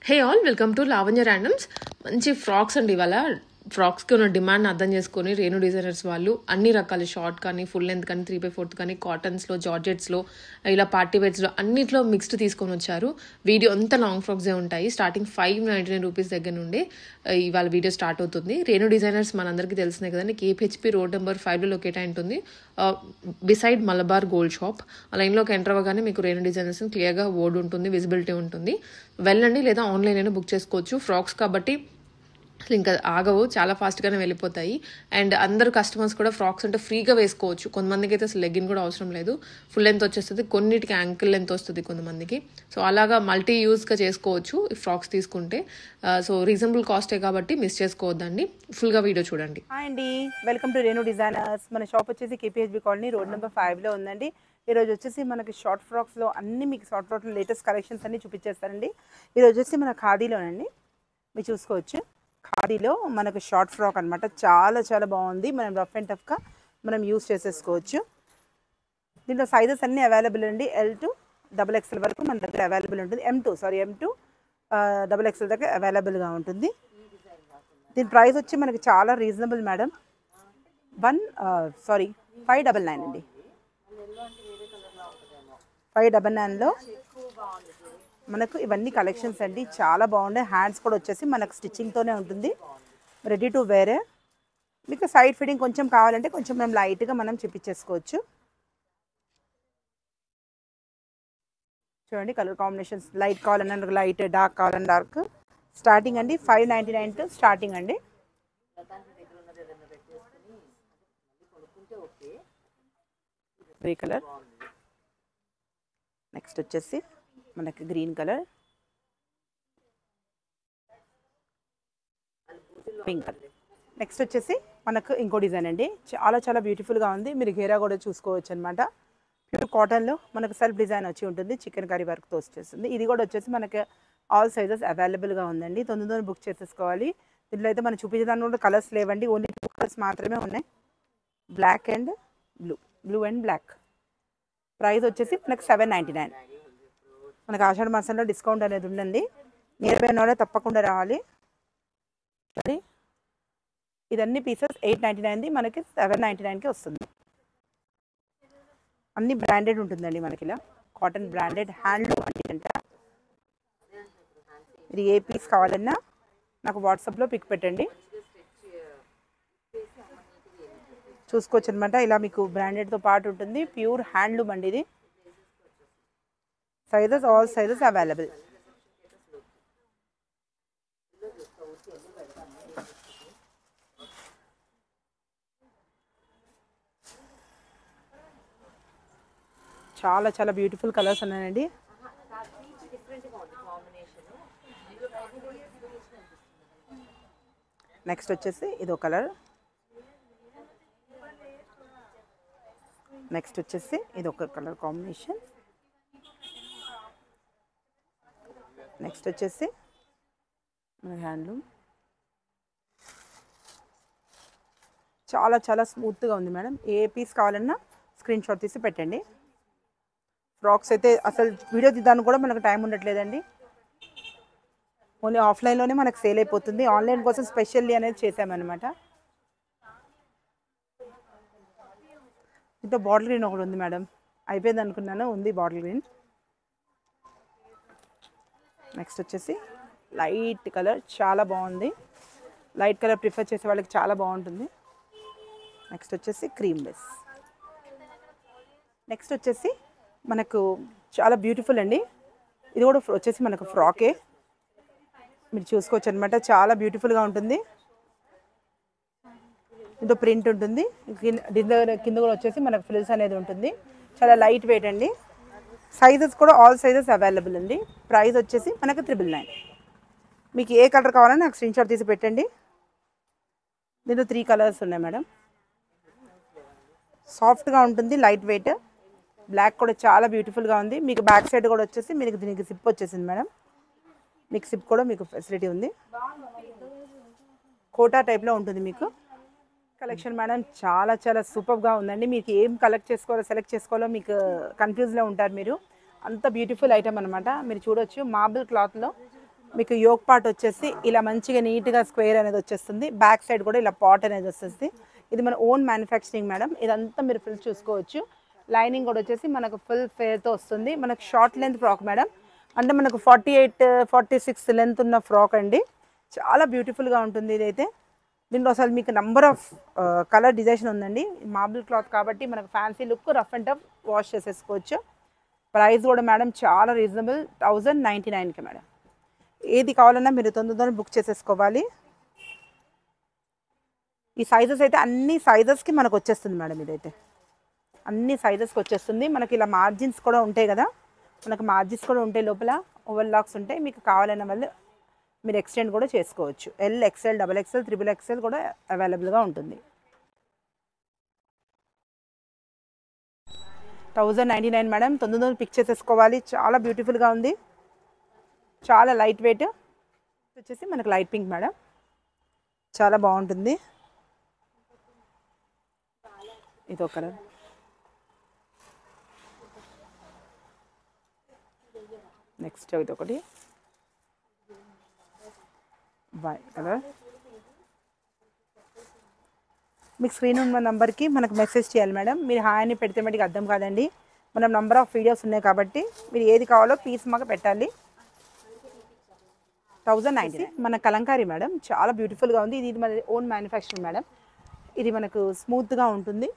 Hey all welcome to Lavanya randoms. మంచి frocks అండి. ఇవాళ ఫ్రాక్స్కి ఉన్న డిమాండ్ అర్థం చేసుకొని రేణు డిజైనర్స్ వాళ్ళు అన్ని రకాల షార్ట్ కానీ ఫుల్ లెంత్ కానీ 3/4 కానీ కాటన్స్లో జార్జెట్స్లో ఇలా పార్టీ వేర్స్లో అన్నిట్లో మిక్స్డ్ తీసుకొని వచ్చారు. వీడియో అంతా లాంగ్ ఫ్రాక్సే ఉంటాయి. స్టార్టింగ్ 599 రూపీస్ దగ్గర నుండి ఇవాళ వీడియో స్టార్ట్ అవుతుంది. రేణు డిజైనర్స్ మనందరికీ తెలిసినే కదండి. KPHP రోడ్ నెంబర్ 5లో లొకేట్ అయి ఉంటుంది. Beside Malabar gold shop. ఆ లైన్లోకి ఎంటర్ అవ్వగానే మీకు రేణు డిజైనర్స్ క్లియర్గా బోర్డు ఉంటుంది, విజిబిలిటీ ఉంటుంది. వెళ్ళండి, లేదా ఆన్లైన్ అయినా బుక్ చేసుకోవచ్చు. ఫ్రాక్స్ కాబట్టి అసలు ఇంకా ఆగవు, చాలా ఫాస్ట్గానే వెళ్ళిపోతాయి. అండ్ అందరు కస్టమర్స్ కూడా ఫ్రాక్స్ అంటే ఫ్రీగా వేసుకోవచ్చు. కొంతమందికి అయితే అసలు లెగ్గిన్ కూడా అవసరం లేదు, ఫుల్ లెంత్ వచ్చేస్తుంది, కొన్నిటికి యాంకిల్ లెంత్ వస్తుంది కొంతమందికి. సో అలాగా మల్టీ యూజ్గా చేసుకోవచ్చు ఈ ఫ్రాక్స్ తీసుకుంటే. సో రీజనబుల్ కాస్టే కాబట్టి మిస్ చేసుకోవద్దండి. ఫుల్గా వీడియో చూడండి. హాయ్ అండి, వెల్కమ్ టు రేణు డిజైనర్స్. మన షాప్ వచ్చేసి KPHB కాలనీ రోడ్ నెంబర్ 5లో ఉందండి. ఈరోజు వచ్చేసి మనకి షార్ట్ ఫ్రాక్స్లో అన్ని మీకు షార్ట్ ఫ్రాక్స్లో లేటెస్ట్ కలెక్షన్స్ అన్ని చూపించేస్తారండి. ఈరోజు వచ్చేసి మన ఖాదీలోనండి, మీరు చూసుకోవచ్చు. ఖాదీలో మనకు షార్ట్ ఫ్రాక్ అనమాట, చాలా చాలా బాగుంది. మనం రఫ్ అండ్ టఫ్గా మనం యూస్ చేసేసుకోవచ్చు. దీంట్లో సైజెస్ అన్నీ అవైలబుల్ అండి. L to XXL వరకు మన దగ్గర అవైలబుల్ ఉంటుంది. M2 XXL దగ్గర అవైలబుల్గా ఉంటుంది. దీని ప్రైస్ వచ్చి మనకి చాలా రీజనబుల్ మేడం. 599 అండి. 599లో మనకు ఇవన్నీ కలెక్షన్స్ అండి, చాలా బాగున్నాయి. హ్యాండ్స్ కూడా వచ్చేసి మనకు స్టిచ్చింగ్తోనే ఉంటుంది, రెడీ టు వేరే. మీకు సైడ్ ఫిట్టింగ్ కొంచెం కావాలంటే కొంచెం మేము లైట్గా మనం చూపించేసుకోవచ్చు. చూడండి, కలర్ కాంబినేషన్స్ లైట్ కావాలన్నా లైట్, డార్క్ కావాలన్నా డార్క్. స్టార్టింగ్ అండి 599 టు స్టార్టింగ్ అండి. గ్రే కలర్, నెక్స్ట్ వచ్చేసి మనకి green colour, pink colour. Next వచ్చేసి మనకు ఇంకో డిజైన్ అండి, చాలా చాలా బ్యూటిఫుల్గా ఉంది. మీరు గేరా కూడా చూసుకోవచ్చు అనమాట. ప్యూర్ కాటన్లో మనకు సెల్ఫ్ డిజైన్ వచ్చి ఉంటుంది, చికెన్ కర్రీ వర్క్తో వచ్చేస్తుంది. ఇది కూడా వచ్చేసి మనకి ఆల్ సైజెస్ అవైలబుల్గా ఉందండి. తొందర బుక్ చేసేసుకోవాలి. దీంట్లో అయితే మనం చూపించడానికి కూడా కలర్స్ లేవండి, ఓన్లీ 2 కలర్స్ మాత్రమే ఉన్నాయి, black and blue and black. Price వచ్చేసి మనకు 799. మనకు ఆషాఢ మాసంలో డిస్కౌంట్ అనేది ఉందండి. నియర్ బై ఉన్న తప్పకుండా రావాలి. సరే, ఇదన్నీ పీసెస్ 899ది మనకి 799కి వస్తుంది. అన్ని బ్రాండెడ్ ఉంటుందండి మనకి, ఇలా కాటన్ బ్రాండెడ్ హ్యాండ్లూమ్ అంటే. ఇది ఏ పీస్ కావాలన్నా నాకు వాట్సాప్లో పిక్ పెట్టండి, చూసుకోవచ్చు అనమాట. ఇలా మీకు బ్రాండెడ్తో పాటు ఉంటుంది, ప్యూర్ హ్యాండ్లూమ్ అండి ఇది. Sizes all sizes available. చాలా చాలా బ్యూటిఫుల్ కలర్స్ ఉన్నాయండి. నెక్స్ట్ వచ్చేసి ఇదో కలర్, నెక్స్ట్ వచ్చేసి ఇదొక కలర్ కాంబినేషన్, నెక్స్ట్ వచ్చేసి హ్యాండ్లూమ్. చాలా చాలా స్మూత్గా ఉంది మేడం. ఏ పీస్ కావాలన్నా స్క్రీన్ షాట్ తీసి పెట్టండి. ఫ్రాక్స్ అయితే అసలు వీడియో తీయడానికి కూడా మనకు టైం ఉండట్లేదండి, ఓన్లీ ఆఫ్లైన్లోనే మనకు సేల్ అయిపోతుంది. ఆన్లైన్ కోసం స్పెషల్లీ అనేది చేసామన్నమాట. ఇంట్లో బాటిల్ గ్రీన్ ఒకటి ఉంది మేడం, అయిపోయింది అనుకున్నాను, ఉంది బాటిల్ గ్రీన్. నెక్స్ట్ వచ్చేసి లైట్ కలర్, చాలా బాగుంది. లైట్ కలర్ ప్రిఫర్ చేసే వాళ్ళకి చాలా బాగుంటుంది. నెక్స్ట్ వచ్చేసి క్రీమ్ బేస్. నెక్స్ట్ వచ్చేసి మనకు చాలా బ్యూటిఫుల్ అండి. ఇది కూడా వచ్చేసి మనకు ఫ్రాకే, మీరు చూసుకోవచ్చు అనమాట. చాలా బ్యూటిఫుల్గా ఉంటుంది. ఇంట్లో ప్రింట్ ఉంటుంది, కింద కూడా వచ్చేసి మనకు ఫ్రిల్స్ అనేది ఉంటుంది. చాలా లైట్ వెయిట్ అండి. సైజెస్ కూడా ఆల్ సైజెస్ అవైలబుల్ అండి. ప్రైస్ వచ్చేసి మనకు 999. మీకు ఏ కలర్ కావాలని నాకు స్క్రీన్ షాట్ తీసి పెట్టండి. దీంట్లో 3 కలర్స్ ఉన్నాయి మేడం. సాఫ్ట్గా ఉంటుంది, లైట్ వెయిట్. బ్లాక్ కూడా చాలా బ్యూటిఫుల్గా ఉంది. మీకు బ్యాక్ సైడ్ కూడా వచ్చేసి మీకు దీనికి సిప్ వచ్చేసింది మేడం. మీకు సిప్ కూడా మీకు ఫెసిలిటీ ఉంది, కోటా టైప్లో ఉంటుంది మీకు. కలెక్షన్ మేడం చాలా చాలా సూపర్గా ఉందండి. మీకు ఏం కలెక్ట్ చేసుకోవాలో సెలెక్ట్ చేసుకోవాలో మీకు కన్ఫ్యూజ్లో ఉంటారు మీరు. అంత బ్యూటిఫుల్ ఐటమ్ అనమాట. మీరు చూడొచ్చు, మార్బుల్ క్లాత్లో మీకు యోక్ పార్ట్ వచ్చేసి ఇలా మంచిగా నీట్గా స్క్వేర్ అనేది వచ్చేస్తుంది. బ్యాక్ సైడ్ కూడా ఇలా పాట్ అనేది వస్తుంది. ఇది మన ఓన్ మ్యానుఫ్యాక్చరింగ్ మేడం. ఇదంతా మీరు ఫుల్ చూసుకోవచ్చు. లైనింగ్ కూడా వచ్చేసి మనకు ఫుల్ ఫేర్తో వస్తుంది. మనకు షార్ట్ లెంత్ ఫ్రాక్ మేడం. అంటే మనకు 48, 46 లెంత్ ఉన్న ఫ్రాక్ అండి. చాలా బ్యూటిఫుల్గా ఉంటుంది ఇదైతే. దీంట్లో అసలు మీకు నంబర్ ఆఫ్ కలర్ డిజైన్ ఉందండి. మార్బుల్ క్లాత్ కాబట్టి మనకు fancy look, rough and tough wash చేసేసుకోవచ్చు. ప్రైస్ కూడా మేడం చాలా రీజనబుల్, 1099కి మేడం. ఏది కావాలన్నా మీరు తొందరగా బుక్ చేసేసుకోవాలి. ఈ సైజెస్ అయితే అన్ని సైజెస్కి మనకు వచ్చేస్తుంది మేడం. ఇదైతే అన్ని సైజెస్కి వచ్చేస్తుంది. మనకి ఇలా మార్జిన్స్ కూడా ఉంటాయి కదా, మనకు మార్జిన్స్ కూడా ఉంటాయి, లోపల ఓవర్ లాక్స్ ఉంటాయి. మీకు కావాలన్న వాళ్ళు మీరు ఎక్స్టెండ్ కూడా చేసుకోవచ్చు. L, XL, double XL, triple XL కూడా అవైలబుల్గా ఉంటుంది. 1099 మేడం. తొందరగా పిక్ చేసేసుకోవాలి. చాలా బ్యూటిఫుల్గా ఉంది, చాలా లైట్ వెయిట్. వచ్చేసి మనకు లైట్ పింక్ మేడం, చాలా బాగుంటుంది. ఇదో కలర్, నెక్స్ట్ ఇదొకటి వైట్ కలర్. మీకు స్క్రీన్ ఉన్న నెంబర్కి మనకు మెసేజ్ చేయాలి మేడం. మీరు హాయ్ అని పెడితే మటుకు అర్థం కాదండి. మనం నెంబర్ ఆఫ్ వీడియోస్ ఉన్నాయి కాబట్టి మీరు ఏది కావాలో పీస్ మాకు పెట్టాలి. 1090 మన కలంకారీ మేడం. చాలా బ్యూటిఫుల్గా ఉంది. ఇది మన ఓన్ మ్యానుఫ్యాక్చరింగ్ మేడం. ఇది మనకు స్మూత్గా ఉంటుంది,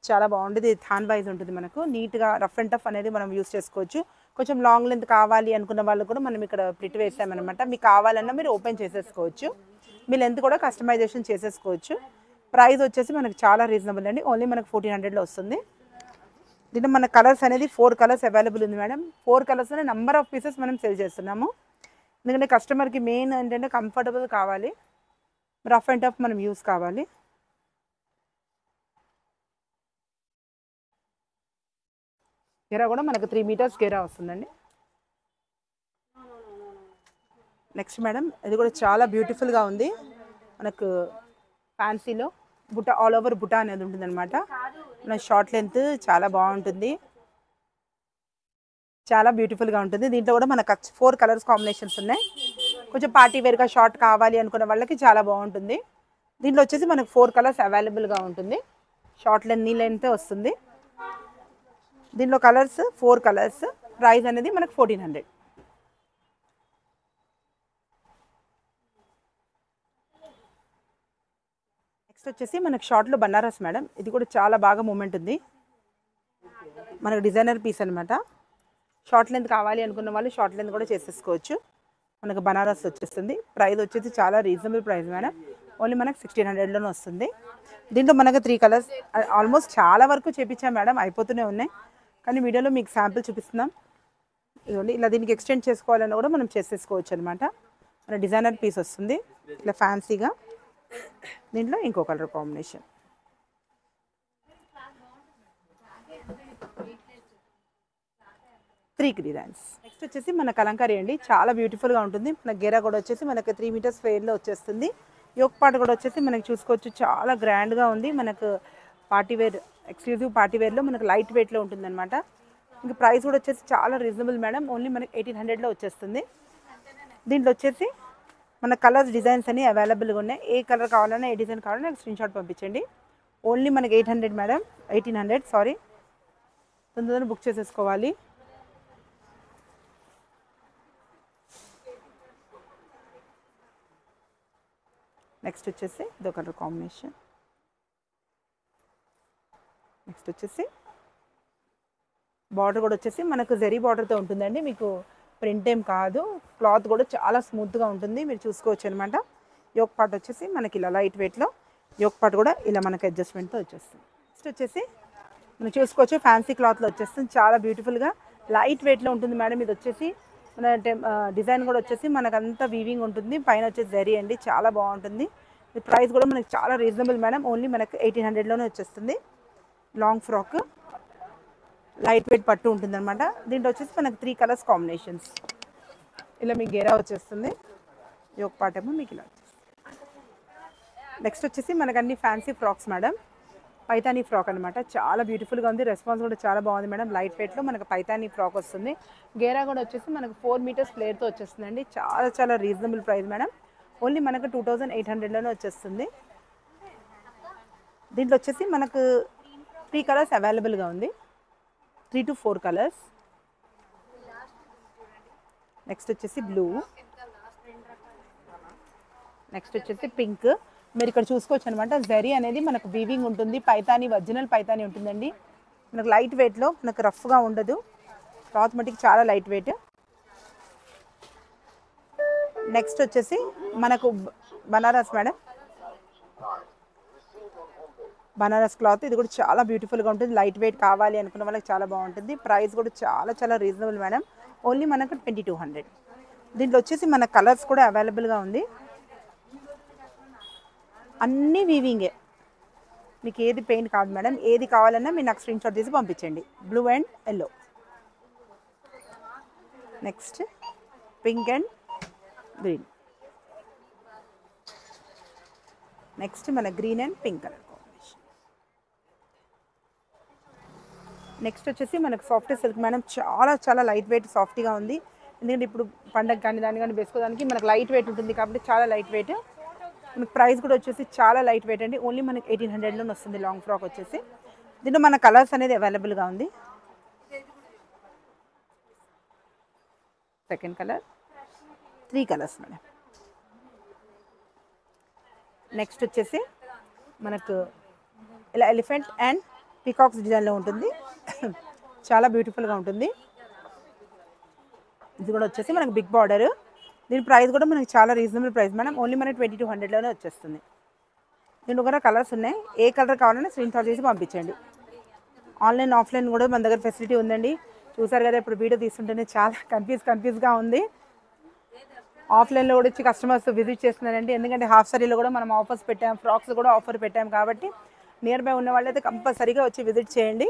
చాలా బాగుంటుంది. ఇది థాన్ వైజ్ ఉంటుంది. మనకు నీట్గా రఫ్ అండ్ టఫ్ అనేది మనం యూస్ చేసుకోవచ్చు. కొంచెం లాంగ్ లెంత్ కావాలి అనుకున్న వాళ్ళు కూడా మనం ఇక్కడ ప్లిట్ వేసామన్నమాట. మీకు కావాలన్నా మీరు ఓపెన్ చేసేసుకోవచ్చు. మీ లెంత్ కూడా కస్టమైజేషన్ చేసేసుకోవచ్చు. ప్రైస్ వచ్చేసి మనకు చాలా రీజనబుల్ అండి. ఓన్లీ మనకు 1400లో వస్తుంది. దీంట్లో మన కలర్స్ అనేది 4 కలర్స్ అవైలబుల్ ఉంది మేడం. 4 కలర్స్ అనే నెంబర్ ఆఫ్ పీసెస్ మనం సెల్ చేస్తున్నాము. ఎందుకంటే కస్టమర్కి మెయిన్ ఏంటంటే కంఫర్టబుల్ కావాలి, రఫ్ అండ్ టఫ్ మనం యూస్ కావాలి. గెరా కూడా మనకు 3 మీటర్స్ గెరా వస్తుందండి. నెక్స్ట్ మేడం, ఇది కూడా చాలా బ్యూటిఫుల్గా ఉంది. మనకు ఫ్యాన్సీలో బుట్ట, ఆల్ ఓవర్ బుట్ట అనేది ఉంటుంది అనమాట. మన షార్ట్ లెంత్ చాలా బాగుంటుంది, చాలా బ్యూటిఫుల్గా ఉంటుంది. దీంట్లో కూడా మనకు 4 కలర్స్ కాంబినేషన్స్ ఉన్నాయి. కొంచెం పార్టీ వేర్గా షార్ట్ కావాలి అనుకున్న వాళ్ళకి చాలా బాగుంటుంది. దీంట్లో వచ్చేసి మనకు 4 కలర్స్ అవైలబుల్గా ఉంటుంది. షార్ట్ లెంత్, నీ లెంత్ వస్తుంది. దీంట్లో కలర్స్ 4 కలర్స్. ప్రైస్ అనేది మనకు 1400. నెక్స్ట్ వచ్చేసి మనకు షార్ట్లో బనారస్ మేడం. ఇది కూడా చాలా బాగా మూమెంట్ ఉంది. మనకు డిజైనర్ పీస్ అనమాట. షార్ట్ లెంత్ కావాలి అనుకున్న వాళ్ళు షార్ట్ లెంత్ కూడా చేసేసుకోవచ్చు. మనకు బనారస్ వచ్చేస్తుంది. ప్రైస్ వచ్చేసి చాలా రీజనబుల్ ప్రైస్ మేడం. ఓన్లీ మనకు 1600లోనే వస్తుంది. దీంట్లో మనకు 3 కలర్స్ ఆల్మోస్ట్ చాలా వరకు చేపించాం మేడం, అయిపోతూనే ఉన్నాయి. కానీ వీడియోలో మీకు శాంపిల్ చూపిస్తున్నాం. ఇదిగోండి, ఇలా దీనికి ఎక్స్టెండ్ చేసుకోవాలన్నా కూడా మనం చేసేసుకోవచ్చు అనమాట. మన డిజైనర్ పీస్ వస్తుంది ఇట్లా ఫ్యాన్సీగా. దీంట్లో ఇంకో colour combination. Three designs. Next వచ్చేసి మన కలంకారీ అండి. చాలా బ్యూటిఫుల్గా ఉంటుంది. మన గెరా కూడా వచ్చేసి మనకు 3 మీటర్స్ ఫెయిర్లో వచ్చేస్తుంది. యోక్ పార్ట్ కూడా వచ్చేసి మనకు చూసుకోవచ్చు, చాలా గ్రాండ్గా ఉంది. మనకు పార్టీవేర్, ఎక్స్క్లూజివ్ పార్టీవేర్లో మనకు లైట్ వెయిట్లో ఉంటుందన్నమాట. ఇంకా ప్రైస్ కూడా వచ్చేసి చాలా రీజనబుల్ మేడం. ఓన్లీ మనకి 1800లో వచ్చేస్తుంది. దీంట్లో వచ్చేసి మన కలర్స్, డిజైన్స్ అన్ని అవైలబుల్గా ఉన్నాయి. ఏ కలర్ కావాలన్నా, ఏ డిజైన్ కావాలన్నా నాకు స్క్రీన్ షాట్ పంపించండి. ఓన్లీ మనకి 800 మేడం, 1800 సారీ. తొందరగా బుక్ చేసేసుకోవాలి. నెక్స్ట్ వచ్చేసి ఇదో కలర్ కాంబినేషన్. నెక్స్ట్ వచ్చేసి బార్డర్ కూడా వచ్చేసి మనకు జరీ బార్డర్తో ఉంటుందండి. మీకు ప్రింట్ ఏం కాదు, క్లాత్ కూడా చాలా స్మూత్గా ఉంటుంది, మీరు చూసుకోవచ్చు అనమాట. యోక్ పార్ట్ వచ్చేసి మనకి ఇలా లైట్ వెయిట్లో, యోక్ పార్ట్ కూడా ఇలా మనకి అడ్జస్ట్మెంట్తో వచ్చేస్తుంది. నెక్స్ట్ వచ్చేసి మనం చూసుకోవచ్చు, ఫ్యాన్సీ క్లాత్లో వచ్చేస్తుంది. చాలా బ్యూటిఫుల్గా లైట్ వెయిట్లో ఉంటుంది మేడం. ఇది వచ్చేసి మన డిజైన్ కూడా వచ్చేసి మనకంతా వీవింగ్ ఉంటుంది. పైన వచ్చేసి జరీ అండి, చాలా బాగుంటుంది. ఈ ప్రైస్ కూడా మనకి చాలా రీజనబుల్ మేడం. ఓన్లీ మనకు 1800లోనే వచ్చేస్తుంది. లాంగ్ ఫ్రాక్, లైట్ వెయిట్ పట్టు ఉంటుంది అనమాట. దీంట్లో వచ్చేసి మనకు 3 కలర్స్ కాంబినేషన్స్. ఇలా మీకు గేరా వచ్చేస్తుంది. యోక్ పార్ట్ ఏమో మీకు ఇలా వచ్చేస్తుంది. నెక్స్ట్ వచ్చేసి మనకు అన్ని fancy frocks madam. Paithani frock అనమాట. చాలా బ్యూటిఫుల్గా ఉంది. రెస్పాన్స్ కూడా చాలా బాగుంది మేడం. లైట్ వెయిట్లో మనకు పైతానీ ఫ్రాక్ వస్తుంది. గేరా కూడా వచ్చేసి మనకు 4 మీటర్స్ ఫ్లేర్తో వచ్చేస్తుందండి. చాలా చాలా రీజనబుల్ ప్రైస్ మేడం. ఓన్లీ మనకు 2800లోనే వచ్చేస్తుంది. దీంట్లో వచ్చేసి మనకు 3 కలర్స్ అవైలబుల్గా ఉంది. 3 to 4 కలర్స్. నెక్స్ట్ వచ్చేసి బ్లూ, నెక్స్ట్ వచ్చేసి పింక్. మీరు ఇక్కడ చూసుకోవచ్చు అనమాట. జరీ అనేది మనకు వీవింగ్ ఉంటుంది. పైతానీ ఒరిజినల్ పైతానీ ఉంటుందండి. మనకు లైట్ వెయిట్లో, మనకు రఫ్గా ఉండదు. క్లాత్ మటుకు చాలా లైట్ వెయిట్. నెక్స్ట్ వచ్చేసి మనకు బనారస్ మేడం. బనారస్ క్లాత్ ఇది కూడా చాలా బ్యూటిఫుల్గా ఉంటుంది. లైట్ వెయిట్ కావాలి అనుకున్న వాళ్ళకి చాలా బాగుంటుంది. ప్రైస్ కూడా చాలా చాలా రీజనబుల్ మేడం. ఓన్లీ మనకు 2200. దీంట్లో వచ్చేసి మన కలర్స్ కూడా అవైలబుల్గా ఉంది. అన్నీ వీవింగే, మీకు ఏది పెయింట్ కాదు మేడం. ఏది కావాలన్నా మీరు నాకు స్క్రీన్ షాట్ తీసి పంపించండి. Blue and yellow, next pink and green, next మన green and pink colour combination. Next వచ్చేసి మనకు సాఫ్ట్ సిల్క్ మేడం. చాలా చాలా లైట్ వెయిట్ సాఫ్ట్గా ఉంది. ఎందుకంటే ఇప్పుడు పండగ కానీ దాన్ని కానీ వేసుకోవడానికి మనకు లైట్ వెయిట్ ఉంటుంది కాబట్టి చాలా లైట్ వెయిట్. మనకు ప్రైస్ కూడా వచ్చేసి చాలా లైట్ వెయిట్ అండి. ఓన్లీ మనకి 1800లోనే వస్తుంది లాంగ్ ఫ్రాక్ వచ్చేసి. దీంట్లో మన కలర్స్ అనేది అవైలబుల్గా ఉంది. Second colour, 3 colours madam. Next వచ్చేసి మనకు ఇలా ఎలిఫెంట్ అండ్ పీకాక్స్ డిజైన్లో ఉంటుంది. చాలా బ్యూటిఫుల్గా ఉంటుంది. ఇది కూడా వచ్చేసి మనకు బిగ్ బార్డర్. దీని ప్రైస్ కూడా మనకి చాలా రీజనబుల్ ప్రైస్ మేడం. ఓన్లీ మనకి 2200లోనే వచ్చేస్తుంది. దీంట్లో కూడా కలర్స్ ఉన్నాయి. ఏ కలర్ కావాలన్నా స్క్రీన్ షాట్ చేసి పంపించండి. ఆన్లైన్ ఆఫ్లైన్ కూడా మన దగ్గర ఫెసిలిటీ ఉందండి. చూసారు కదా, ఇప్పుడు వీడియో తీసుకుంటేనే చాలా కన్ఫ్యూజ్గా ఉంది. ఆఫ్లైన్లో కూడా వచ్చి కస్టమర్స్ విజిట్ చేస్తున్నారండి. ఎందుకంటే హాఫ్ సారీలో కూడా మనం ఆఫర్స్ పెట్టాం, ఫ్రాక్స్ కూడా ఆఫర్ పెట్టాం కాబట్టి నియర్ బై ఉన్న వాళ్ళైతే కంపల్సరీగా వచ్చి విజిట్ చేయండి.